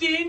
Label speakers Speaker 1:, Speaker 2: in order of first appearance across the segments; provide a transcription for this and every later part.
Speaker 1: 3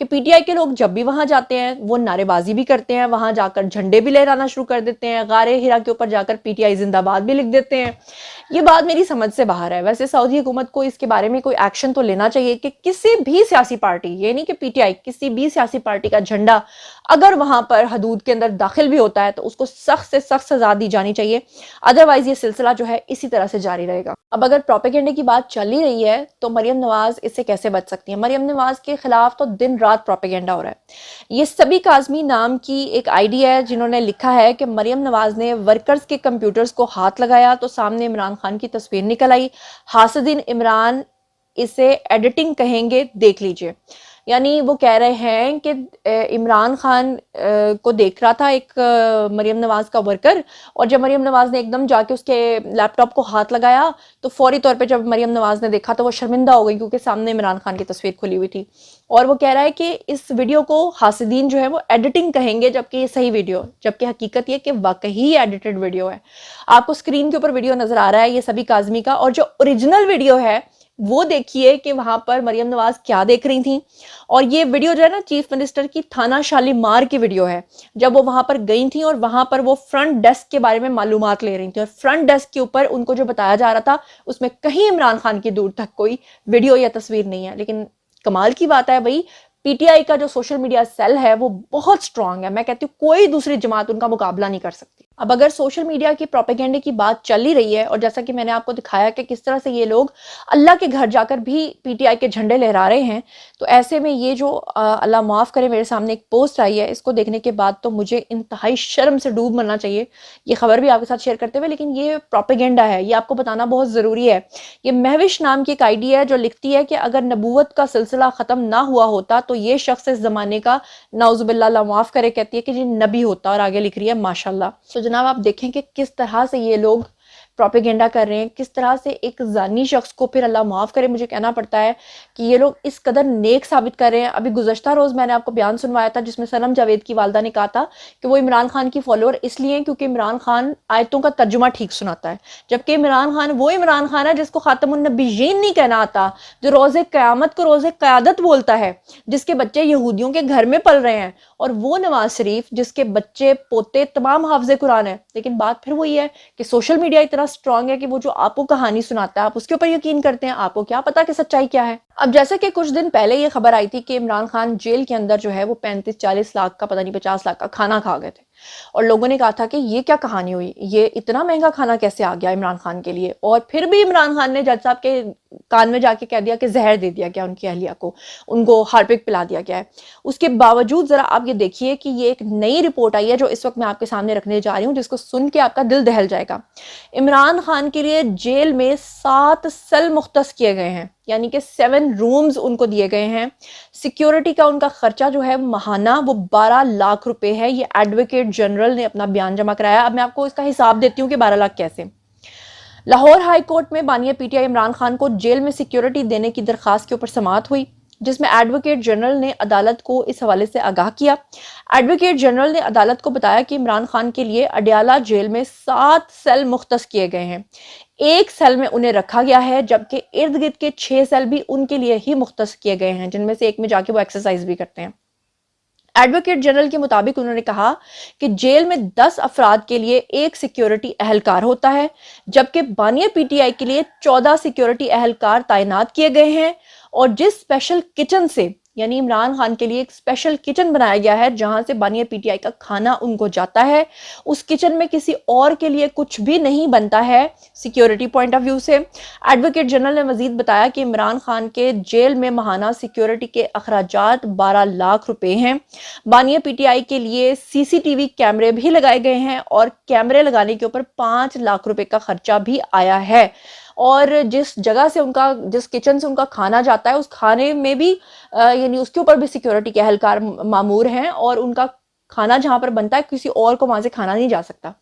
Speaker 2: کہ پی ٹی آئی کے لوگ جب بھی وہاں جاتے ہیں وہ نعرے بازی بھی کرتے ہیں, وہاں جا کر جھنڈے بھی لہرانا شروع کر دیتے ہیں, غار ہرا کے اوپر جا کر پی ٹی آئی زندہ باد بھی لکھ دیتے ہیں. یہ بات میری سمجھ سے باہر ہے. ویسے سعودی حکومت کو اس کے بارے میں کوئی ایکشن تو لینا چاہیے کہ کسی بھی سیاسی پارٹی, یہ نہیں کہ پی ٹی آئی, کسی بھی سیاسی پارٹی کا جھنڈا اگر وہاں پر حدود کے اندر داخل بھی ہوتا ہے تو اس کو سخت سے سخت سزا دی جانی چاہیے, ادروائز یہ سلسلہ جو ہے اسی طرح سے جاری رہے گا. اب اگر پروپیگنڈے کی بات چل ہی رہی ہے تو مریم نواز اس سے کیسے بچ سکتی ہیں؟ مریم نواز کے خلاف تو دن رات پروپیگنڈا ہو رہا ہے. یہ سبی کاظمی نام کی ایک آئی ڈی ہے جنہوں نے لکھا ہے کہ مریم نواز نے ورکرز کے کمپیوٹرز کو ہاتھ لگایا تو سامنے عمران خان کی تصویر نکل آئی, حاسدین عمران اسے ایڈیٹنگ کہیں گے, دیکھ لیجئے. یعنی وہ کہہ رہے ہیں کہ عمران خان کو دیکھ رہا تھا ایک مریم نواز کا ورکر, اور جب مریم نواز نے ایک دم جا کے اس کے لیپ ٹاپ کو ہاتھ لگایا تو فوری طور پہ جب مریم نواز نے دیکھا تو وہ شرمندہ ہو گئی کیونکہ سامنے عمران خان کی تصویر کھلی ہوئی تھی. اور وہ کہہ رہا ہے کہ اس ویڈیو کو حاسدین جو ہے وہ ایڈیٹنگ کہیں گے, جبکہ یہ صحیح ویڈیو, جبکہ حقیقت یہ کہ واقعی ایڈیٹڈ ویڈیو ہے. آپ کو اسکرین کے اوپر ویڈیو نظر آ رہا ہے یہ سبی کاظمی کا, اور جو اوریجنل ویڈیو ہے وہ دیکھیے کہ وہاں پر مریم نواز کیا دیکھ رہی تھیں. اور یہ ویڈیو جو ہے نا چیف منسٹر کی تھانہ شالیمار کی ویڈیو ہے, جب وہ وہاں پر گئی تھیں اور وہاں پر وہ فرنٹ ڈیسک کے بارے میں معلومات لے رہی تھیں, اور فرنٹ ڈیسک کے اوپر ان کو جو بتایا جا رہا تھا اس میں کہیں عمران خان کی دور تک کوئی ویڈیو یا تصویر نہیں ہے. لیکن کمال کی بات ہے بھائی, پی ٹی آئی کا جو سوشل میڈیا سیل ہے وہ بہت سٹرونگ ہے. میں کہتی ہوں کوئی دوسری جماعت ان کا مقابلہ نہیں کر سکتی. اب اگر سوشل میڈیا کی پروپیگنڈے کی بات چل ہی رہی ہے, اور جیسا کہ میں نے آپ کو دکھایا کہ کس طرح سے یہ لوگ اللہ کے گھر جا کر بھی پی ٹی آئی کے جھنڈے لہرا رہے ہیں, تو ایسے میں یہ جو اللہ معاف کرے میرے سامنے ایک پوسٹ آئی ہے, اس کو دیکھنے کے بعد تو مجھے انتہائی شرم سے ڈوب مرنا چاہیے. یہ خبر بھی آپ کے ساتھ شیئر کرتے ہوئے, لیکن یہ پروپیگنڈا ہے, یہ آپ کو بتانا بہت ضروری ہے. یہ مہوش نام کی ایک آئی ڈی ہے جو لکھتی ہے کہ اگر نبوت کا سلسلہ ختم نہ ہوا ہوتا تو یہ شخص اس زمانے کا نعوذ باللہ اللہ معاف کرے کہتی ہے کہ جی نبی ہوتا, اور آگے لکھ رہی ہے ماشاءاللہ. تو جناب آپ دیکھیں کہ کس طرح سے یہ لوگ پروپیگنڈا کر رہے ہیں, کس طرح سے ایک زانی شخص کو پھر اللہ معاف کرے مجھے کہنا پڑتا ہے کہ یہ لوگ اس قدر نیک ثابت کر رہے ہیں. ابھی گزشتہ روز میں نے آپ کو بیان سنوایا تھا جس میں صنم جاوید کی والدہ نے کہا تھا کہ وہ عمران خان کی فالوور اس لیے ہیں کیونکہ عمران خان آیتوں کا ترجمہ ٹھیک سناتا ہے, جبکہ عمران خان وہ عمران خان ہے جس کو خاتم النبیین نہیں کہنا آتا, جو روز قیامت کو روز قیادت بولتا ہے, جس کے بچے یہودیوں کے گھر میں پل رہے ہیں, اور وہ نواز شریف جس کے بچے پوتے تمام حافظ قرآن ہیں. لیکن بات پھر وہی ہے کہ سوشل میڈیا اتنا سٹرونگ ہے کہ وہ جو آپ کو کہانی سناتا ہے آپ اس کے اوپر یقین کرتے ہیں, آپ کو کیا پتا کہ سچائی کیا ہے. اب جیسا کہ کچھ دن پہلے یہ خبر آئی تھی کہ عمران خان جیل کے اندر جو ہے وہ 35-40 لاکھ کا پتہ نہیں 50 لاکھ کا کھانا کھا گئے تھے, اور لوگوں نے کہا تھا کہ یہ کیا کہانی ہوئی, یہ اتنا مہنگا کھانا کیسے آ گیا عمران خان کے لیے. اور پھر بھی عمران خان نے جج صاحب کے کان میں جا کے کہہ دیا کہ زہر دے دیا گیا ان کی اہلیہ کو, ان کو ہارپک پلا دیا گیا ہے. اس کے باوجود ذرا آپ یہ دیکھیے کہ یہ ایک نئی رپورٹ آئی ہے جو اس وقت میں آپ کے سامنے رکھنے جا رہی ہوں, جس کو سن کے آپ کا دل دہل جائے گا. عمران خان کے لیے جیل میں 7 سیل مختص کیے گئے ہیں, یعنی کہ 7 رومز ان کو دیے گئے ہیں. سیکیورٹی کا ان کا خرچہ جو ہے ماہانہ وہ 12 لاکھ روپے ہے. یہ ایڈوکیٹ جنرل نے اپنا بیان جمع کرایا. اب میں آپ کو اس کا حساب دیتی ہوں کہ 12 لاکھ کیسے. لاہور ہائی کورٹ میں بانیہ P T I Imran Khan کو جیل میں سیکیورٹی دینے کی درخواست کے اوپر سماعت ہوئی, جس میں ایڈوکیٹ جنرل نے عدالت کو اس حوالے سے آگاہ کیا. ایڈوکیٹ جنرل نے عدالت کو بتایا کہ عمران خان کے لیے اڈیالہ جیل میں 7 سیل مختص کیے گئے ہیں. ایک سیل میں انہیں رکھا گیا ہے, جبکہ ارد گرد کے 6 سیل بھی ان کے لیے ہی مختص کیے گئے ہیں, جن میں سے ایک میں جا کے وہ ایکسرسائز بھی کرتے ہیں. ایڈوکیٹ جنرل کے مطابق انہوں نے کہا کہ جیل میں 10 افراد کے لیے ایک سیکیورٹی اہلکار ہوتا ہے, جبکہ بانیہ پی ٹی آئی کے لیے 14 سیکیورٹی اہلکار تعینات کیے گئے ہیں. اور جس اسپیشل کچن سے, یعنی عمران خان کے لیے ایک اسپیشل کچن بنایا گیا ہے جہاں سے بانیہ پی ٹی آئی کا کھانا ان کو جاتا ہے, اس کچن میں کسی اور کے لیے کچھ بھی نہیں بنتا ہے سیکیورٹی پوائنٹ آف ویو سے. ایڈوکیٹ جنرل نے مزید بتایا کہ عمران خان کے جیل میں ماہانہ سیکیورٹی کے اخراجات 12 لاکھ روپے ہیں. بانیہ پی ٹی آئی کے لیے سی سی ٹی وی کیمرے بھی لگائے گئے ہیں, اور کیمرے لگانے کے اوپر 5 لاکھ روپے کا خرچہ بھی آیا ہے. اور جس جگہ سے ان کا, جس کچن سے ان کا کھانا جاتا ہے, اس کھانے میں بھی یعنی اس کے اوپر بھی سیکیورٹی کے اہلکار مامور ہیں, اور ان کا کھانا جہاں پر بنتا ہے کسی اور کو وہاں سے کھانا نہیں جا سکتا.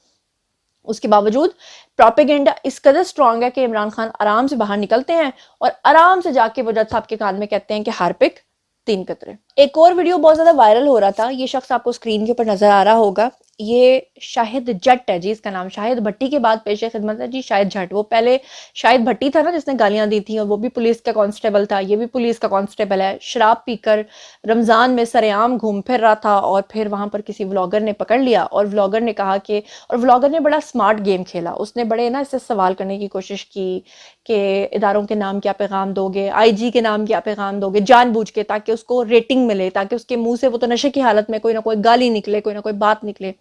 Speaker 2: اس کے باوجود پروپیگنڈا اس قدر سٹرونگ ہے کہ عمران خان آرام سے باہر نکلتے ہیں اور آرام سے جا کے وہ جج صاحب کے کان میں کہتے ہیں کہ ہارپک 3 قطرے. ایک اور ویڈیو بہت زیادہ وائرل ہو رہا تھا, یہ شخص آپ کو اسکرین کے اوپر نظر آ رہا ہوگا. یہ شاہد جٹ ہے جی، اس کا نام شاہد بھٹی کے بعد پیش خدمت ہے جی شاہد جٹ. وہ پہلے شاہد بھٹی تھا نا جس نے گالیاں دی تھیں، اور وہ بھی پولیس کا کانسٹیبل تھا، یہ بھی پولیس کا کانسٹیبل ہے. شراب پی کر رمضان میں سر عام گھوم پھر رہا تھا، اور پھر وہاں پر کسی ولاگر نے پکڑ لیا، اور ولاگر نے کہا کہ، اور ولاگر نے بڑا سمارٹ گیم کھیلا. اس نے بڑے نا اس سے سوال کرنے کی کوشش کی کہ اداروں کے نام کیا پیغام دو گے، آئی جی کے نام کیا پیغام دو گے، جان بوجھ کے، تاکہ اس کو ریٹنگ ملے، تاکہ اس کے منہ سے، وہ تو نشے کی حالت میں، کوئی نہ کوئی گالی نکلے، کوئی نہ کوئی بات نکلے.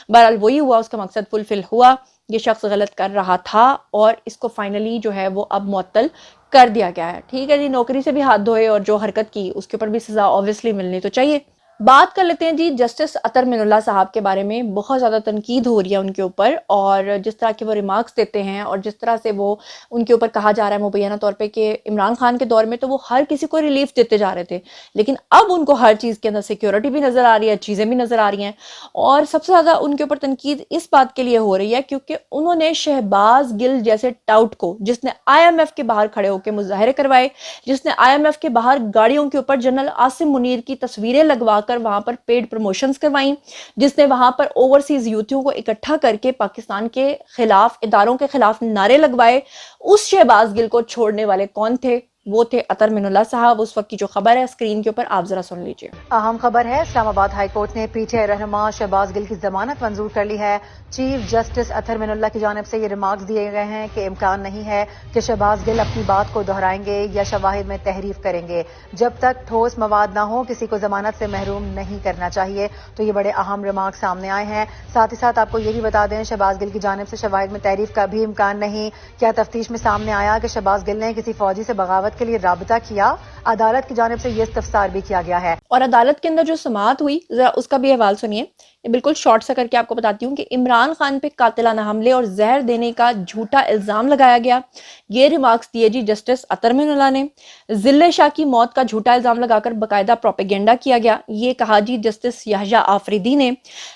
Speaker 2: بہرحال وہی ہوا، اس کا مقصد فلفل ہوا. یہ شخص غلط کر رہا تھا اور اس کو فائنلی جو ہے وہ اب معطل کر دیا گیا ہے. ٹھیک ہے جی، نوکری سے بھی ہاتھ دھوئے اور جو حرکت کی اس کے اوپر بھی سزا آبویسلی ملنی تو چاہیے. بات کر لیتے ہیں جی جسٹس اطہر من اللہ صاحب کے بارے میں. بہت زیادہ تنقید ہو رہی ہے ان کے اوپر، اور جس طرح کے وہ ریمارکس دیتے ہیں، اور جس طرح سے وہ ان کے اوپر کہا جا رہا ہے مبینہ طور پہ کہ عمران خان کے دور میں تو وہ ہر کسی کو ریلیف دیتے جا رہے تھے، لیکن اب ان کو ہر چیز کے اندر سیکیورٹی بھی نظر آ رہی ہے، چیزیں بھی نظر آ رہی ہیں. اور سب سے زیادہ ان کے اوپر تنقید اس بات کے لیے ہو رہی ہے کیونکہ انہوں نے شہباز گل جیسے ٹاؤٹ کو، جس نے آئی ایم ایف کے باہر کھڑے ہو کے مظاہرے کروائے، جس نے آئی ایم ایف کے باہر گاڑیوں کے اوپر جنرل عاصم منیر کی تصویریں لگوا کر وہاں پر پیڈ پروموشنز کروائیں، جس نے وہاں پر اوورسیز یوتھیوں کو اکٹھا کر کے پاکستان کے خلاف، اداروں کے خلاف نعرے لگوائے، اس شہباز گل کو چھوڑنے والے کون تھے؟ وہ تھے اطہر من اللہ صاحب. اس وقت کی جو خبر ہے اسکرین کے اوپر آپ ذرا سن لیجئے.
Speaker 3: اہم خبر ہے، اسلام آباد ہائی کورٹ نے پی ٹی آئی رہنما شہباز گل کی ضمانت منظور کر لی ہے. چیف جسٹس اطہر من اللہ کی جانب سے یہ ریمارکس دیے گئے ہیں کہ امکان نہیں ہے کہ شہباز گل اپنی بات کو دہرائیں گے یا شواہد میں تحریف کریں گے. جب تک ٹھوس مواد نہ ہو کسی کو ضمانت سے محروم نہیں کرنا چاہیے. تو یہ بڑے اہم ریمارکس سامنے آئے ہیں. ساتھ ہی ساتھ آپ کو یہ بھی بتا دیں، شہباز گل کی جانب سے شواہد میں تحریف کا بھی امکان نہیں. کیا تفتیش میں سامنے آیا کہ شہباز گل نے کسی فوجی سے بغاوت کے لیے رابطہ کیا؟ عدالت کی جانب سے یہ استفسار بھی کیا گیا ہے.
Speaker 2: اور عدالت کے اندر جو سماعت ہوئی ذرا اس کا بھی حوال سنیے. یہ بالکل شارٹ سا کر کے آپ کو بتاتی ہوں کہ عمران خان پہ قاتلانہ حملے اور زہر دینے کا جھوٹا الزام لگایا گیا. یہ ریمارکس دیے جی جسٹس اطہر من اللہ نے. ذل شاہ کی موت کا جھوٹا الزام لگا کر باقاعدہ پروپیگنڈا کیا گیا. یہ کہا جی جسٹس یحییٰ آفریدی نے.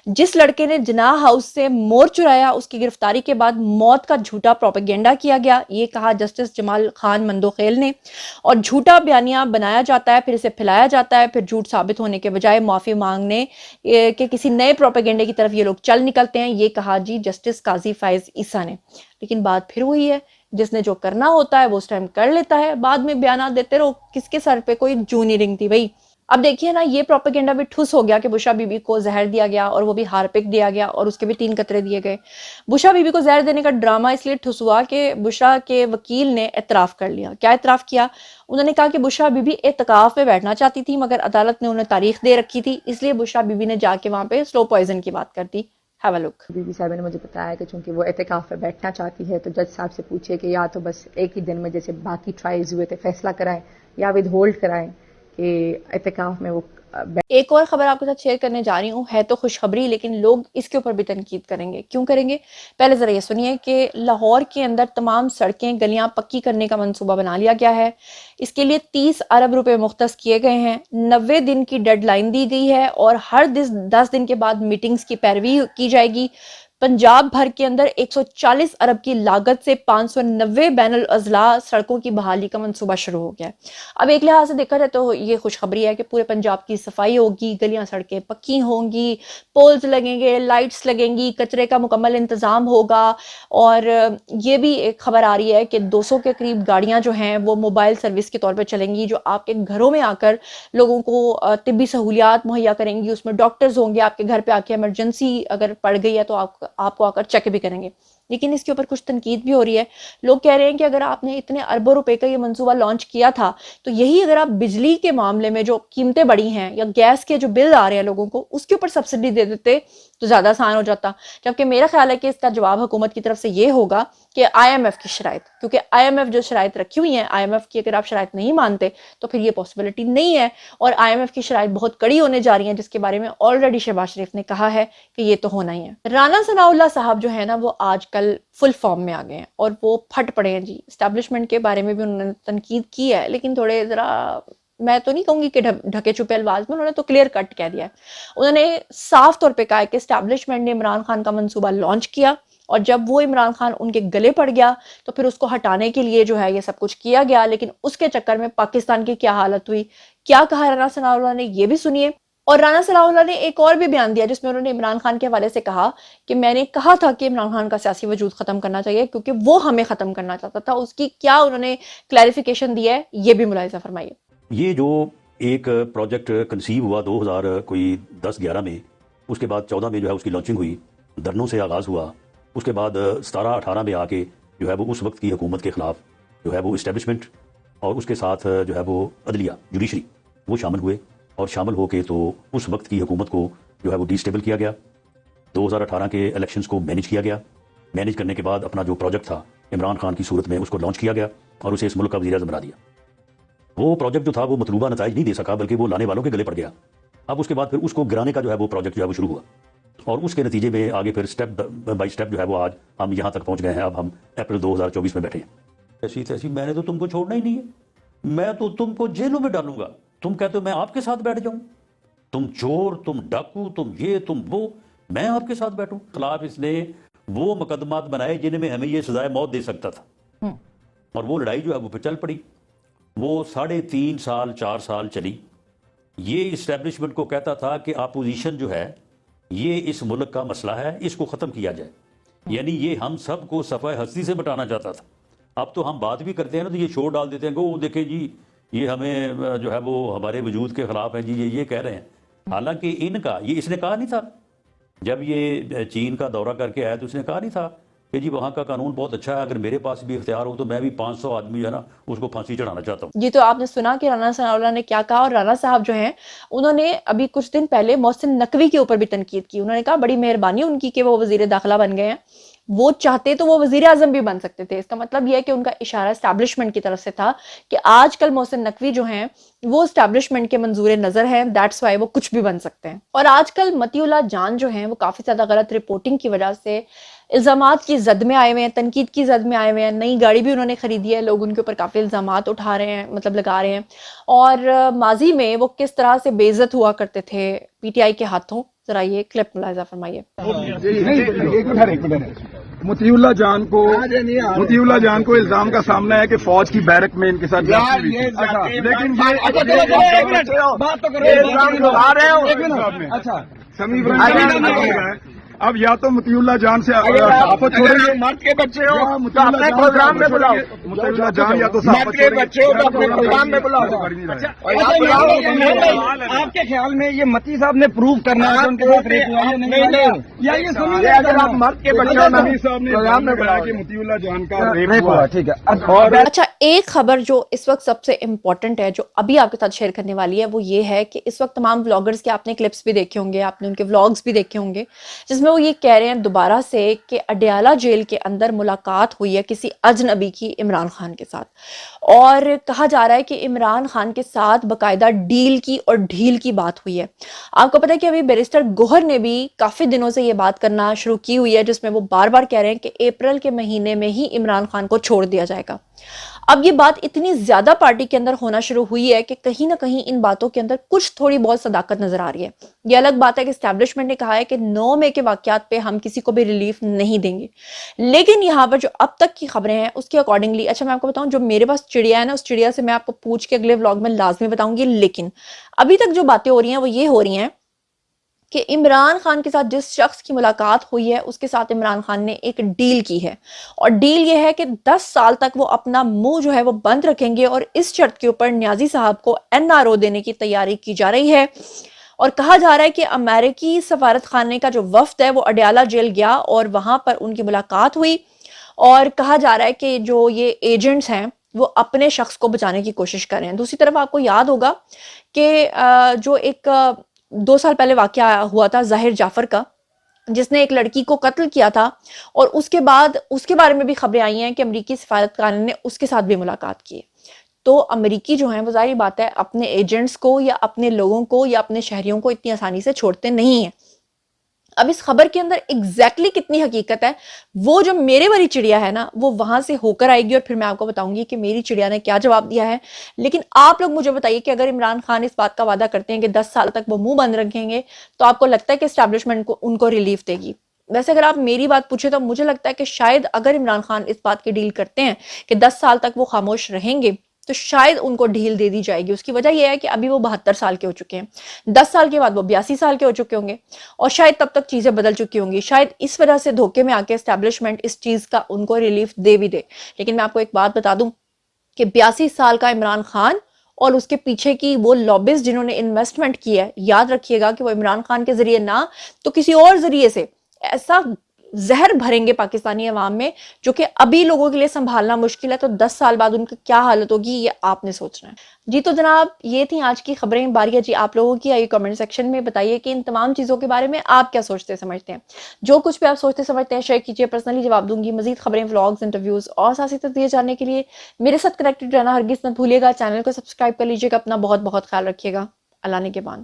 Speaker 2: جس لڑکے نے جناح ہاؤس سے مور چرایا اس کی گرفتاری کے بعد موت کا جھوٹا پروپیگنڈا کیا گیا. یہ کہا جسٹس جمال خان مندوخیل نے. اور جھوٹا بیانیہ بنایا جاتا ہے، پھر اسے پھیلایا جاتا ہے، پھر جھوٹ ثابت ہونے کے بجائے معافی مانگنے کہ کسی نئے پروپیگنڈے کی طرف یہ لوگ چل نکلتے ہیں. یہ کہا جی جسٹس قاضی فائز عیسیٰ نے. لیکن بات پھر وہی ہے، جس نے جو کرنا ہوتا ہے وہ اس ٹائم کر لیتا ہے، بعد میں بیانات دیتے رہو. کس کے سر پہ کوئی جوں نہیں رنگتی بھائی. اب دیکھیے نا، یہ پروپیگنڈا بھی ٹھوس ہو گیا کہ بشرا بی بی کو زہر دیا گیا، اور وہ بھی ہارپک دیا گیا، اور اس کے بھی 3 قطرے دیے گئے. بشرا بی بی کو زہر دینے کا ڈرامہ اس لیے ٹھوس ہوا کہ بشرا کے وکیل نے اعتراف کر لیا. کیا اعتراف کیا؟ انہوں نے کہا کہ بشرا بی بی اعتکاف میں بیٹھنا چاہتی تھی، مگر عدالت نے انہیں تاریخ دے رکھی تھی، اس لیے بشرا بی بی نے جا کے وہاں پہ سلو پوائزن کی بات کر دی. Have a look.
Speaker 4: بی بی صاحبہ نے مجھے بتایا کہ چونکہ وہ اعتکاف پہ بیٹھنا چاہتی ہے تو جج صاحب سے پوچھے کہ یا تو بس ایک ہی دن میں جیسے باقی ٹرائلز ہوئے تھے فیصلہ کرائیں، یا ود ہولڈ کرائیں کہ اعتکاف میں وہ
Speaker 2: ایک اور خبر آپ کے ساتھ شیئر کرنے جا رہی ہوں. ہے تو خوشخبری، لیکن لوگ اس کے اوپر بھی تنقید کریں گے. کیوں کریں گے؟ پہلے ذرا یہ سنیے کہ لاہور کے اندر تمام سڑکیں گلیاں پکی کرنے کا منصوبہ بنا لیا گیا ہے. اس کے لیے 30 ارب روپے مختص کیے گئے ہیں. 90 دن کی ڈیڈ لائن دی گئی ہے، اور ہر 10 دن کے بعد میٹنگز کی پیروی کی جائے گی. پنجاب بھر کے اندر 140 ارب کی لاگت سے 590 بین الاضلاع سڑکوں کی بحالی کا منصوبہ شروع ہو گیا ہے. اب ایک لحاظ سے دیکھا جائے تو یہ خوشخبری ہے کہ پورے پنجاب کی صفائی ہوگی، گلیاں سڑکیں پکی ہوں گی، پولز لگیں گے، لائٹس لگیں گی، کچرے کا مکمل انتظام ہوگا. اور یہ بھی ایک خبر آ رہی ہے کہ 200 کے قریب گاڑیاں جو ہیں وہ موبائل سروس کے طور پہ چلیں گی، جو آپ کے گھروں میں آ کر لوگوں کو طبی سہولیات مہیا کریں گی. اس میں ڈاکٹرز ہوں گے، آپ کے گھر پہ آ کے ایمرجنسی اگر پڑ گئی ہے تو آپ کو آ کر چیک بھی کریں گے. لیکن اس کے اوپر کچھ تنقید بھی ہو رہی ہے. لوگ کہہ رہے ہیں کہ اگر آپ نے اتنے اربوں روپے کا یہ منصوبہ لانچ کیا تھا تو یہی اگر آپ بجلی کے معاملے میں جو قیمتیں بڑھی ہیں یا گیس کے جو بل آ رہے ہیں لوگوں کو، اس کے اوپر سبسڈی دے دیتے تو زیادہ آسان ہو جاتا. جبکہ میرا خیال ہے کہ اس کا جواب حکومت کی طرف سے یہ ہوگا کہ آئی ایم ایف کی شرائط، کیونکہ آئی ایم ایف جو شرائط رکھی ہوئی ہیں، آئی ایم ایف کی اگر آپ شرائط نہیں مانتے تو پھر یہ پاسبلٹی نہیں ہے. اور آئی ایم ایف کی شرائط بہت کڑی ہونے جا رہی ہیں، جس کے بارے میں آلریڈی شہباز شریف نے کہا ہے کہ یہ تو ہونا ہی ہے. رانا ثناء اللہ صاحب جو ہے نا، وہ آج کل فل فارم میں آ گئے ہیں اور وہ پھٹ پڑے ہیں جی. اسٹیبلشمنٹ کے بارے میں بھی انہوں نے تنقید کی ہے، لیکن تھوڑے ذرا، میں تو نہیں کہوں گی کہ ڈھکے چھپے الفاظ میں، انہوں نے تو کلیئر کٹ کہہ دیا ہے. انہوں نے صاف طور پہ کہا ہے کہ اسٹیبلشمنٹ نے عمران خان کا منصوبہ لانچ کیا، اور جب وہ عمران خان ان کے گلے پڑ گیا تو پھر اس کو ہٹانے کے لیے جو ہے یہ سب کچھ کیا گیا. لیکن اس کے چکر میں پاکستان کی کیا حالت ہوئی، کیا کہا رانا ثناء اللہ نے، یہ بھی سنیے. اور رانا ثناء اللہ نے ایک اور بھی بیان دیا جس میں انہوں نے عمران خان کے حوالے سے کہا کہ میں نے کہا تھا کہ عمران خان کا سیاسی وجود ختم کرنا چاہیے کیونکہ وہ ہمیں ختم کرنا چاہتا تھا. اس کی کیا انہوں نے کلیریفیکیشن دی ہے یہ بھی ملاحظہ فرمائیے.
Speaker 5: یہ جو ایک پروجیکٹ کنسیو ہوا 2010-11 میں، اس کے بعد 14 میں جو ہے اس کی لانچنگ ہوئی، دھرنوں سے آغاز ہوا، اس کے بعد 17-18 میں آ کے جو ہے وہ اس وقت کی حکومت کے خلاف جو ہے وہ اسٹیبلشمنٹ اور اس کے ساتھ جو ہے وہ عدلیہ جوڈیشری وہ شامل ہوئے، اور شامل ہو کے تو اس وقت کی حکومت کو جو ہے وہ ڈی اسٹیبل کیا گیا. 2018 کے الیکشنز کو مینیج کیا گیا. مینیج کرنے کے بعد اپنا جو پروجیکٹ تھا عمران خان کی صورت میں اس کو لانچ کیا گیا اور اسے اس ملک کا وزیر اعظم بنا دیا. وہ پروجیکٹ جو تھا وہ مطلوبہ نتائج نہیں دے سکا بلکہ وہ لانے والوں کے گلے پڑ گیا. اب اس کے بعد پھر اس کو گرانے کا جو ہے وہ پروجیکٹ جو ہے وہ شروع ہوا، اور اس کے نتیجے میں آگے پھر سٹیپ بائی سٹیپ جو ہے وہ آج ہم یہاں تک پہنچ گئے ہیں. اب ہم اپریل 2024 میں بیٹھے ہیں. ایسی تیسی میں نے تو تم کو چھوڑنا ہی نہیں ہے، میں تو تم کو جیلوں میں ڈالوں گا. تم کہتے ہو میں آپ کے ساتھ بیٹھ جاؤں، تم چور، تم ڈاکو، تم یہ تم وہ، میں آپ کے ساتھ بیٹھوں. خلاف اس نے وہ مقدمات بنائے جن میں ہمیں یہ سزائے موت دے سکتا تھا، اور وہ لڑائی جو ہے وہ پھر چل پڑی. وہ 3.5 سال 4 سال چلی. یہ اسٹیبلشمنٹ کو کہتا تھا کہ اپوزیشن جو ہے یہ اس ملک کا مسئلہ ہے، اس کو ختم کیا جائے. یعنی یہ ہم سب کو صفحہ ہستی سے بٹانا چاہتا تھا. اب تو ہم بات بھی کرتے ہیں نا تو یہ شور ڈال دیتے ہیں کہ وہ دیکھیں جی یہ ہمیں جو ہے وہ ہمارے وجود کے خلاف ہیں جی، یہ کہہ رہے ہیں. حالانکہ ان کا یہ اس نے کہا نہیں تھا. جب یہ چین کا دورہ کر کے آیا تو اس نے کہا نہیں تھا کہ جی وہاں کا قانون بہت اچھا ہے، اگر میرے پاس بھی اختیار ہو تو میں بھی 500 آدمی جو ہے نا اس کو پھانسی چڑھانا چاہتا ہوں.
Speaker 2: جی تو آپ نے سنا کہ رانا ثناء اللہ نے کیا کہا، اور رانا صاحب جو ہیں انہوں نے ابھی کچھ دن پہلے محسن نقوی کے اوپر بھی تنقید کی. انہوں نے کہا بڑی مہربانی ان کی کہ وہ وزیر داخلہ بن گئے ہیں، وہ چاہتے تو وہ وزیر اعظم بھی بن سکتے تھے. اس کا مطلب یہ ہے کہ ان کا اشارہ اسٹیبلشمنٹ کی طرف سے تھا کہ آج کل محسن نقوی جو ہیں وہ اسٹیبلشمنٹ کے منظور نظر ہیں، دیٹس وائی وہ کچھ بھی بن سکتے ہیں. اور آج کل مطیع اللہ جان جو ہیں وہ کافی زیادہ غلط رپورٹنگ کی وجہ سے الزامات کی زد میں آئے ہوئے ہیں، تنقید کی زد میں آئے ہوئے ہیں. نئی گاڑی بھی انہوں نے خریدی ہے، لوگ ان کے اوپر کافی الزامات اٹھا رہے ہیں، مطلب لگا رہے ہیں. اور ماضی میں وہ کس طرح سے بے عزت ہوا کرتے تھے پی ٹی آئی کے ہاتھوں، ذرا یہ کلپ ملاحظہ فرمائیے.
Speaker 6: مطیع اللہ جان کو الزام کا سامنا ہے کہ فوج کی بیرک میں ان کے ساتھ لیکن اب یا تو مطیع اللہ جان سے
Speaker 1: مرد کے بچے ہو تو اپنے پروگرام میں بلاؤ،
Speaker 6: مطیع اللہ جان یا تو
Speaker 1: مرد کے بچے ہو تو اپنے پروگرام میں بلاؤ.
Speaker 7: آپ کے خیال میں یہ متی صاحب نے پروو کرنا ہے ان کے ساتھ ریپ ہوا ہے
Speaker 1: نہیں،
Speaker 7: یا یہ سنیے
Speaker 1: اگر آپ مرد کے بچے ہو
Speaker 6: نبی صاحب نے پروگرام میں بلایا کہ مطیع اللہ جان کا ریپ ہوا.
Speaker 7: ٹھیک ہے.
Speaker 2: اچھا ایک خبر جو اس وقت سب سے امپورٹنٹ ہے جو ابھی آپ کے ساتھ شیئر کرنے والی ہے وہ یہ ہے کہ اس وقت تمام ولاگرز کے آپ نے کلپس بھی دیکھے ہوں گے، آپ نے ان کے ولاگز بھی دیکھے ہوں گے جس میں وہ یہ کہہ رہے ہیں دوبارہ سے کہ اڈیالہ جیل کے اندر ملاقات ہوئی ہے کسی اجنبی کی عمران خان کے ساتھ، اور کہا جا رہا ہے کہ عمران خان کے ساتھ باقاعدہ ڈیل کی اور ڈھیل کی بات ہوئی ہے. آپ کو پتہ ہے کہ ابھی بیرسٹر گوہر نے بھی کافی دنوں سے یہ بات کرنا شروع کی ہوئی ہے جس میں وہ بار بار کہہ رہے ہیں کہ اپریل کے مہینے میں ہی عمران خان کو چھوڑ دیا جائے گا. اب یہ بات اتنی زیادہ پارٹی کے اندر ہونا شروع ہوئی ہے کہ کہیں نہ کہیں ان باتوں کے اندر کچھ تھوڑی بہت صداقت نظر آ رہی ہے. یہ الگ بات ہے کہ اسٹیبلشمنٹ نے کہا ہے کہ 9 مئی کے واقعات پہ ہم کسی کو بھی ریلیف نہیں دیں گے، لیکن یہاں پر جو اب تک کی خبریں ہیں اس کے اکارڈنگلی، اچھا میں آپ کو بتاؤں جو میرے پاس چڑیا ہے نا اس چڑیا سے میں آپ کو پوچھ کے اگلے ولاگ میں لازمی بتاؤں گی، لیکن ابھی تک جو باتیں ہو رہی ہیں وہ یہ ہو رہی ہیں کہ عمران خان کے ساتھ جس شخص کی ملاقات ہوئی ہے اس کے ساتھ عمران خان نے ایک ڈیل کی ہے، اور ڈیل یہ ہے کہ 10 سال تک وہ اپنا منہ جو ہے وہ بند رکھیں گے، اور اس شرط کے اوپر نیازی صاحب کو NRO دینے کی تیاری کی جا رہی ہے. اور کہا جا رہا ہے کہ امریکی سفارت خانے کا جو وفد ہے وہ اڈیالہ جیل گیا اور وہاں پر ان کی ملاقات ہوئی، اور کہا جا رہا ہے کہ جو یہ ایجنٹس ہیں وہ اپنے شخص کو بچانے کی کوشش کر رہے ہیں. دوسری طرف آپ کو یاد ہوگا کہ جو ایک 2 سال پہلے واقعہ ہوا تھا ظاہر جعفر کا، جس نے ایک لڑکی کو قتل کیا تھا، اور اس کے بعد اس کے بارے میں بھی خبریں آئی ہیں کہ امریکی سفارت خانے نے اس کے ساتھ بھی ملاقات کی. تو امریکی جو ہیں وہ ظاہری بات ہے اپنے ایجنٹس کو یا اپنے لوگوں کو یا اپنے شہریوں کو اتنی آسانی سے چھوڑتے نہیں ہیں. اب اس خبر کے اندر ایگزیکٹلی کتنی حقیقت ہے وہ جو میرے والی چڑیا ہے نا وہ وہاں سے ہو کر آئے گی، اور پھر میں آپ کو بتاؤں گی کہ میری چڑیا نے کیا جواب دیا ہے. لیکن آپ لوگ مجھے بتائیے کہ اگر عمران خان اس بات کا وعدہ کرتے ہیں کہ 10 سال تک وہ منہ بند رکھیں گے تو آپ کو لگتا ہے کہ اسٹیبلشمنٹ کو ان کو ریلیف دے گی؟ ویسے اگر آپ میری بات پوچھیں تو مجھے لگتا ہے کہ شاید اگر عمران خان اس بات کی ڈیل کرتے ہیں کہ 10 سال تک وہ خاموش رہیں گے تو شاید ان کو ڈھیل دے دی جائے گی. اس کی وجہ یہ ہے کہ ابھی وہ 72 سال کے ہو چکے ہیں, 10 سال کے بعد وہ 82 سال کے ہو چکے ہوں گے, اور شاید تب تک چیزیں بدل چکی ہوں گی. شاید اس وجہ سے دھوکے میں آ کے اسٹیبلشمنٹ اس چیز کا ان کو ریلیف دے بھی دے. لیکن میں آپ کو ایک بات بتا دوں کہ 82 سال کا عمران خان اور اس کے پیچھے کی وہ لابیز جنہوں نے انویسٹمنٹ کی ہے, یاد رکھیے گا کہ وہ عمران خان کے ذریعے نہ تو کسی اور ذریعے سے ایسا زہر بھریں گے پاکستانی عوام میں جو کہ ابھی لوگوں کے لیے سنبھالنا مشکل ہے. تو 10 سال بعد ان کی کیا حالت ہوگی یہ آپ نے سوچنا ہے. جی تو جناب یہ تھیں آج کی خبریں. باری ہے جی آپ لوگوں کی. آئیے کمنٹ سیکشن میں بتائیے کہ ان تمام چیزوں کے بارے میں آپ کیا سوچتے سمجھتے ہیں. جو کچھ بھی آپ سوچتے سمجھتے ہیں شیئر کیجیے, پرسنلی جواب دوں گی. مزید خبریں, ولاگز, انٹرویوز اور ساتھ تجزیے جاننے کے لیے میرے ساتھ کنیکٹڈ رہنا ہرگز نہ بھولیے گا. چینل کو سبسکرائب کر لیجیے گا. اپنا بہت بہت خیال رکھیے گا. اللہ نے کے بان.